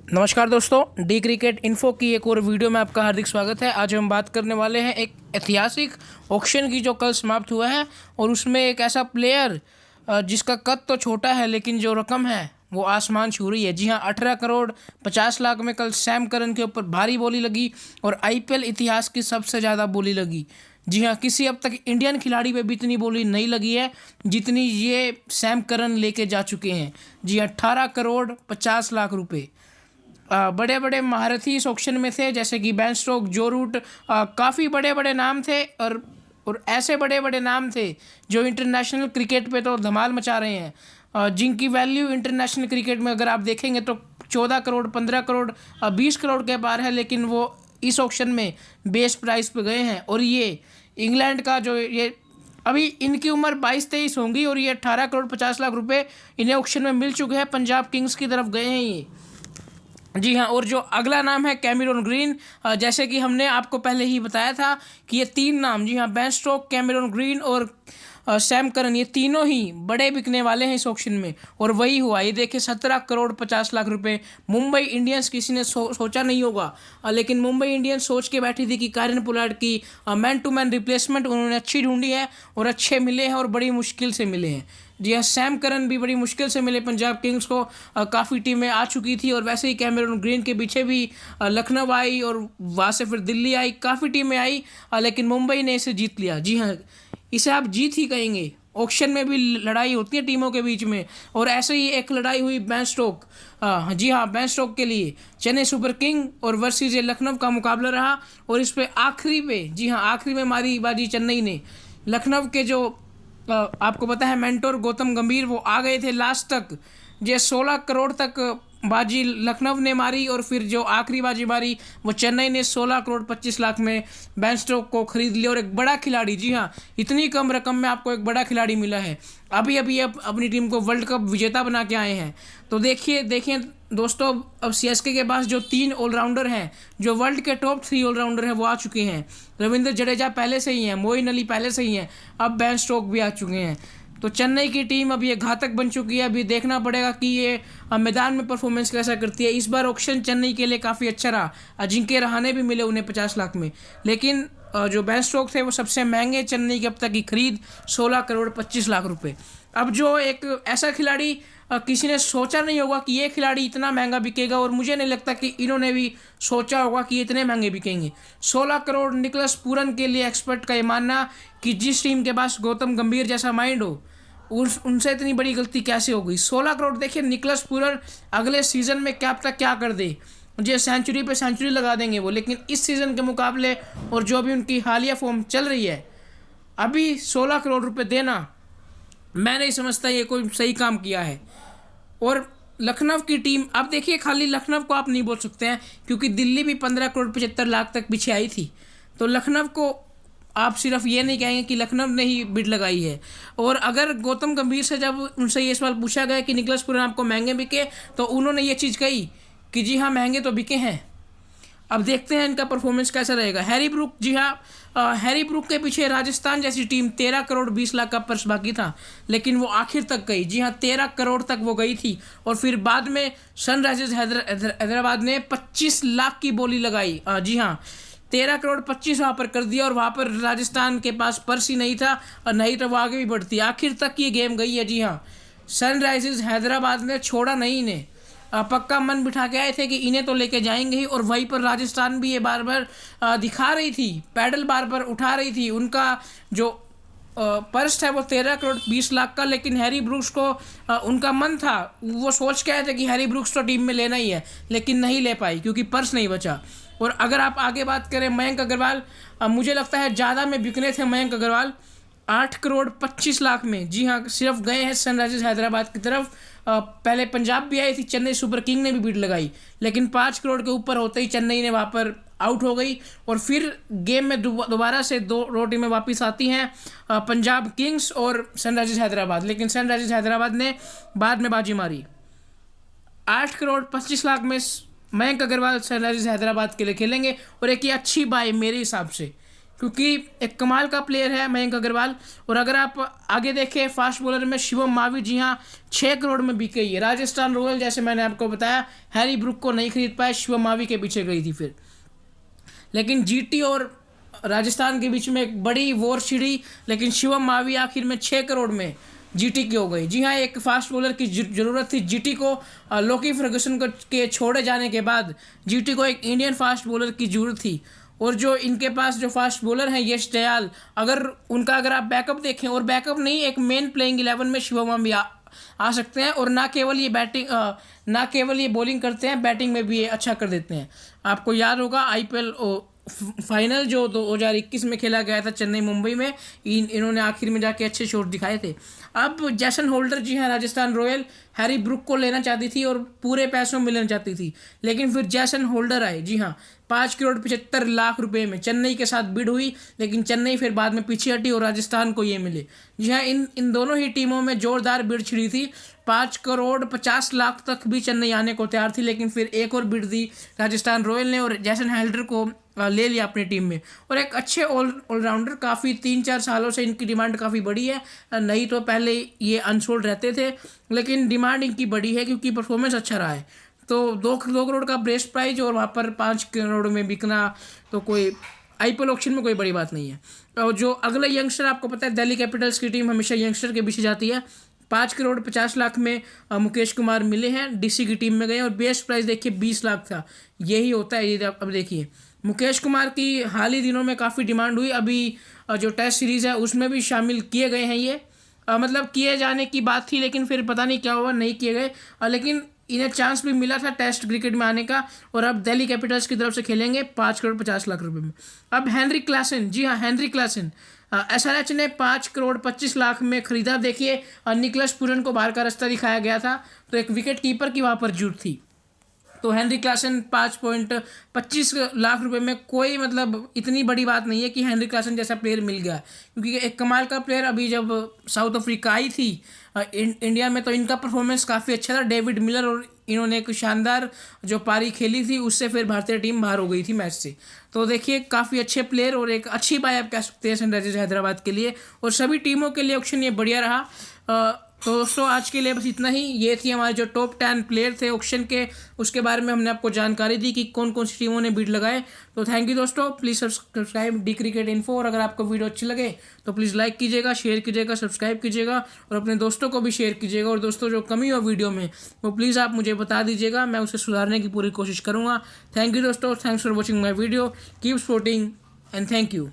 नमस्कार दोस्तों, D cricket info की एक और वीडियो में आपका हार्दिक स्वागत है। आज हम बात करने वाले हैं एक ऐतिहासिक ऑक्शन की जो कल समाप्त हुआ है और उसमें एक ऐसा प्लेयर जिसका कद तो छोटा है लेकिन जो रकम है वो आसमान छू रही है। जी हाँ, 18 करोड़ 50 लाख में कल सैम करन के ऊपर भारी बोली लगी और आईपीएल इतिहास की सबसे ज़्यादा बोली लगी। जी हाँ, किसी अब तक इंडियन खिलाड़ी पे भी इतनी बोली नहीं लगी है जितनी ये सैम करन लेके जा चुके हैं। जी, 18 करोड़ 50 लाख रुपए। बड़े बड़े महारथी इस ऑक्शन में थे, जैसे कि बेन स्टोक्स, जो रूट, काफ़ी बड़े बड़े नाम थे और ऐसे बड़े बड़े नाम थे जो इंटरनेशनल क्रिकेट पे तो धमाल मचा रहे हैं, जिनकी वैल्यू इंटरनेशनल क्रिकेट में अगर आप देखेंगे तो 14 करोड़, 15 करोड़, 20 करोड़ के पार है, लेकिन वो इस ऑक्शन में बेस प्राइस पे गए हैं। और ये इंग्लैंड का जो ये अभी इनकी उम्र 22-23 होंगी और ये 18 करोड़ 50 लाख रुपए इन्हें ऑक्शन में मिल चुके हैं। पंजाब किंग्स की तरफ गए हैं ये। जी हाँ, और जो अगला नाम है कैमरॉन ग्रीन, जैसे कि हमने आपको पहले ही बताया था कि ये तीन नाम, जी हाँ, बेन स्टोक्स, कैमरॉन ग्रीन और सैम करन, ये तीनों ही बड़े बिकने वाले हैं इस ऑक्शन में। और वही हुआ, ये देखिए 17 करोड़ 50 लाख रुपए। मुंबई इंडियंस किसी ने सोचा नहीं होगा, लेकिन मुंबई इंडियंस सोच के बैठी थी कि कारिन पोलार्ड की मैन टू मैन रिप्लेसमेंट उन्होंने अच्छी ढूंढी है और अच्छे मिले हैं और बड़ी मुश्किल से मिले हैं। जी हाँ, सैम करन भी बड़ी मुश्किल से मिले पंजाब किंग्स को, काफ़ी टीमें आ चुकी थी और वैसे ही कैमरॉन ग्रीन के पीछे भी लखनऊ आई और वहाँ से फिर दिल्ली आई, काफ़ी टीमें आई, लेकिन मुंबई ने इसे जीत लिया। जी हाँ, इसे आप जीत ही कहेंगे। ऑक्शन में भी लड़ाई होती है टीमों के बीच में, और ऐसे ही एक लड़ाई हुई बेन स्टोक, जी हाँ, बेन स्टोक के लिए चेन्नई सुपर किंग और वर्सेस लखनऊ का मुकाबला रहा। और इस पे आखिरी पे, जी हाँ, आखिरी में मारी बाजी चेन्नई ने। लखनऊ के जो आपको पता है मेंटोर गौतम गंभीर, वो आ गए थे लास्ट तक। ये 16 करोड़ तक बाजी लखनऊ ने मारी और फिर जो आखिरी बाजी मारी वो चेन्नई ने 16 करोड़ 25 लाख में बेन स्टोक को खरीद लिया। और एक बड़ा खिलाड़ी, जी हाँ, इतनी कम रकम में आपको एक बड़ा खिलाड़ी मिला है। अभी अभी अब अपनी टीम को वर्ल्ड कप विजेता बना के आए हैं। तो देखिए देखिए दोस्तों, अब सीएसके के पास जो 3 ऑलराउंडर हैं, जो वर्ल्ड के टॉप 3 ऑलराउंडर हैं, वो आ चुके हैं। रविंद्र जडेजा पहले से ही हैं, मोइन अली पहले से ही हैं, अब बेन स्टोक भी आ चुके हैं। तो चेन्नई की टीम अब ये घातक बन चुकी है। अभी देखना पड़ेगा कि ये मैदान में परफॉर्मेंस कैसा करती है। इस बार ऑक्शन चेन्नई के लिए काफ़ी अच्छा रहा, अजिंक्य रहाणे भी मिले उन्हें 50 लाख में, लेकिन जो बेन स्टोक थे वो सबसे महंगे चेन्नई की अब तक की खरीद 16 करोड़ 25 लाख रुपए। अब जो एक ऐसा खिलाड़ी किसी ने सोचा नहीं होगा कि ये खिलाड़ी इतना महंगा बिकेगा, और मुझे नहीं लगता कि इन्होंने भी सोचा होगा कि इतने महंगे बिकेंगे। 16 करोड़ निकलस पूरन के लिए एक्सपर्ट का ये मानना कि जिस टीम के पास गौतम गंभीर जैसा माइंड हो, उनसे इतनी बड़ी गलती कैसे हो गई। 16 करोड़। देखिए निकलस पूरन अगले सीजन में क्या पता क्या कर दे, मुझे सेंचुरी पे सेंचुरी लगा देंगे वो, लेकिन इस सीज़न के मुकाबले और जो भी उनकी हालिया फॉर्म चल रही है, अभी 16 करोड़ रुपए देना, मैं नहीं समझता ये कोई सही काम किया है। और लखनऊ की टीम, अब देखिए खाली लखनऊ को आप नहीं बोल सकते हैं, क्योंकि दिल्ली भी 15 करोड़ 75 लाख तक पीछे आई थी। तो लखनऊ को आप सिर्फ ये नहीं कहेंगे कि लखनऊ ने ही बिड लगाई है। और अगर गौतम गंभीर से जब उनसे ये सवाल पूछा गया कि निकलस पूरन आपको महंगे बिके, तो उन्होंने ये चीज़ कही कि जी हाँ, महंगे तो बिके हैं। अब देखते हैं इनका परफॉर्मेंस कैसा रहेगा। हैरी ब्रूक, जी हाँ, हैरी ब्रूक के पीछे राजस्थान जैसी टीम 13 करोड़ 20 लाख का पर्स बाकी था, लेकिन वो आखिर तक गई। जी हाँ, 13 करोड़ तक वो गई थी। और फिर बाद में सनराइजर्स हैदराबाद ने 25 लाख की बोली लगाई। जी हाँ, 13 करोड़ 25 वहाँ पर कर दिया, और वहाँ पर राजस्थान के पास पर्स ही नहीं था, और नहीं तो वो आगे भी बढ़ती। आखिर तक ये गेम गई है। जी हाँ, सनराइजर्स हैदराबाद ने छोड़ा नहीं इन्हें, पक्का मन बिठा के आए थे कि इन्हें तो लेके जाएंगे ही। और वहीं पर राजस्थान भी ये बार बार दिखा रही थी, पैडल बार बार उठा रही थी। उनका जो पर्स है वो 13 करोड़ 20 लाख का, लेकिन हैरी ब्रूक्स को उनका मन था, वो सोच के आए थे कि हैरी ब्रूक्स तो टीम में लेना ही है, लेकिन नहीं ले पाई क्योंकि पर्स नहीं बचा। और अगर आप आगे बात करें मयंक अग्रवाल, मुझे लगता है ज़्यादा में बिकने थे मयंक अग्रवाल, 8 करोड़ 25 लाख में। जी हाँ, सिर्फ गए हैं सनराइजर्स हैदराबाद की तरफ। पहले पंजाब भी आई थी, चेन्नई सुपर किंग ने भी बिड लगाई, लेकिन 5 करोड़ के ऊपर होते ही चेन्नई ने वहाँ पर आउट हो गई। और फिर गेम में दोबारा से दो टीमें वापस आती हैं, पंजाब किंग्स और सनराइजर्स हैदराबाद, लेकिन सनराइजर्स हैदराबाद ने बाद में बाजी मारी। 8 करोड़ 25 लाख में मयंक अग्रवाल सनराइजर्स हैदराबाद के लिए खेलेंगे, और एक ये अच्छी बाय मेरे हिसाब से, क्योंकि एक कमाल का प्लेयर है मयंक अग्रवाल। और अगर आप आगे देखें फास्ट बॉलर में शिवम मावी, जी हाँ 6 करोड़ में बिक गई है। राजस्थान रॉयल जैसे मैंने आपको बताया हैरी ब्रुक को नहीं खरीद पाए, शिवम मावी के पीछे गई थी फिर। लेकिन जीटी और राजस्थान के बीच में एक बड़ी वॉर छिड़ी, लेकिन शिवम मावी आखिर में 6 करोड़ में जीटी की हो गई। जी हाँ, एक फास्ट बॉलर की ज़रूरत थी जीटी को। लोकी फर्गुसन के छोड़े जाने के बाद जीटी को एक इंडियन फास्ट बॉलर की ज़रूरत थी। और जो इनके पास जो फास्ट बॉलर हैं यश दयाल, अगर आप बैकअप देखें, और बैकअप नहीं एक मेन प्लेइंग 11 में शिवम मावी आ सकते हैं। और ना केवल ये बॉलिंग करते हैं, बैटिंग में भी ये अच्छा कर देते हैं। आपको याद होगा आईपीएल फाइनल जो 2021 में खेला गया था चेन्नई मुंबई में, इन्होंने आखिर में जाके अच्छे शॉट दिखाए थे। अब जैसन होल्डर, जी हाँ राजस्थान रॉयल हैरी ब्रुक को लेना चाहती थी और पूरे पैसों में लेना चाहती थी, लेकिन फिर जैसन होल्डर आए। जी हाँ, 5 करोड़ 75 लाख रुपए में चेन्नई के साथ बिड हुई, लेकिन चेन्नई फिर बाद में पीछे हटी और राजस्थान को ये मिले। जी हाँ, इन दोनों ही टीमों में जोरदार बिड छिड़ी थी। 5 करोड़ 50 लाख तक भी चेन्नई आने को तैयार थी, लेकिन फिर एक और बिड दी राजस्थान रॉयल ने और जैसन हेल्डर को ले लिया अपनी टीम में। और एक अच्छे ऑलराउंडर, काफ़ी 3-4 सालों से इनकी डिमांड काफ़ी बड़ी है। नहीं तो पहले ये अनसोल्ड रहते थे, लेकिन डिमांड इनकी बड़ी है क्योंकि परफॉर्मेंस अच्छा रहा है। तो 2 करोड़ का बेस्ट प्राइस और वहाँ पर 5 करोड़ में बिकना तो कोई आईपीएल ऑक्शन में कोई बड़ी बात नहीं है। और जो अगला यंगस्टर, आपको पता है दिल्ली कैपिटल्स की टीम हमेशा यंगस्टर के पीछे जाती है। 5 करोड़ 50 लाख में मुकेश कुमार मिले हैं, डीसी की टीम में गए और बेस्ट प्राइस देखिए 20 लाख था। यही होता है। ये अब देखिए मुकेश कुमार की हाल ही दिनों में काफ़ी डिमांड हुई। अभी जो टेस्ट सीरीज़ है उसमें भी शामिल किए गए हैं ये। मतलब किए जाने की बात थी, लेकिन फिर पता नहीं क्या हुआ, नहीं किए गए। लेकिन इन्हें चांस भी मिला था टेस्ट क्रिकेट में आने का और अब दिल्ली कैपिटल्स की तरफ से खेलेंगे 5 करोड़ 50 लाख रुपए में। अब हेनरी क्लासन, जी हाँ हेनरी क्लासन, एसआरएच ने 5 करोड़ 25 लाख में खरीदा। देखिए निकलस पुरन को बाहर का रास्ता दिखाया गया था, तो एक विकेट कीपर की वहाँ पर जरूरत थी। तो हेनरी क्लासन 5.25 लाख रुपए में कोई मतलब इतनी बड़ी बात नहीं है कि हेनरी क्लासन जैसा प्लेयर मिल गया, क्योंकि एक कमाल का प्लेयर। अभी जब साउथ अफ्रीका आई थी इंडिया में तो इनका परफॉर्मेंस काफ़ी अच्छा था। डेविड मिलर और इन्होंने एक शानदार जो पारी खेली थी उससे फिर भारतीय टीम बाहर हो गई थी मैच से। तो देखिए काफ़ी अच्छे प्लेयर और एक अच्छी बात आप कह सकते हैं सनराइजर्स हैदराबाद के लिए और सभी टीमों के लिए ऑक्शन ये बढ़िया रहा। तो दोस्तों आज के लिए बस इतना ही। ये थी हमारे जो टॉप 10 प्लेयर थे ऑक्शन के, उसके बारे में हमने आपको जानकारी दी कि कौन कौन सी टीमों ने बिड लगाए। तो थैंक यू दोस्तों, please subscribe D cricket info. और अगर आपको वीडियो अच्छी लगे तो प्लीज़ लाइक कीजिएगा, शेयर कीजिएगा, सब्सक्राइब कीजिएगा और अपने दोस्तों को भी शेयर कीजिएगा। और दोस्तों जो कमी हो वीडियो में वो प्लीज़ आप मुझे बता दीजिएगा, मैं उसे सुधारने की पूरी कोशिश करूँगा। थैंक यू दोस्तों, thanks for watching my video, keep supporting and thank you.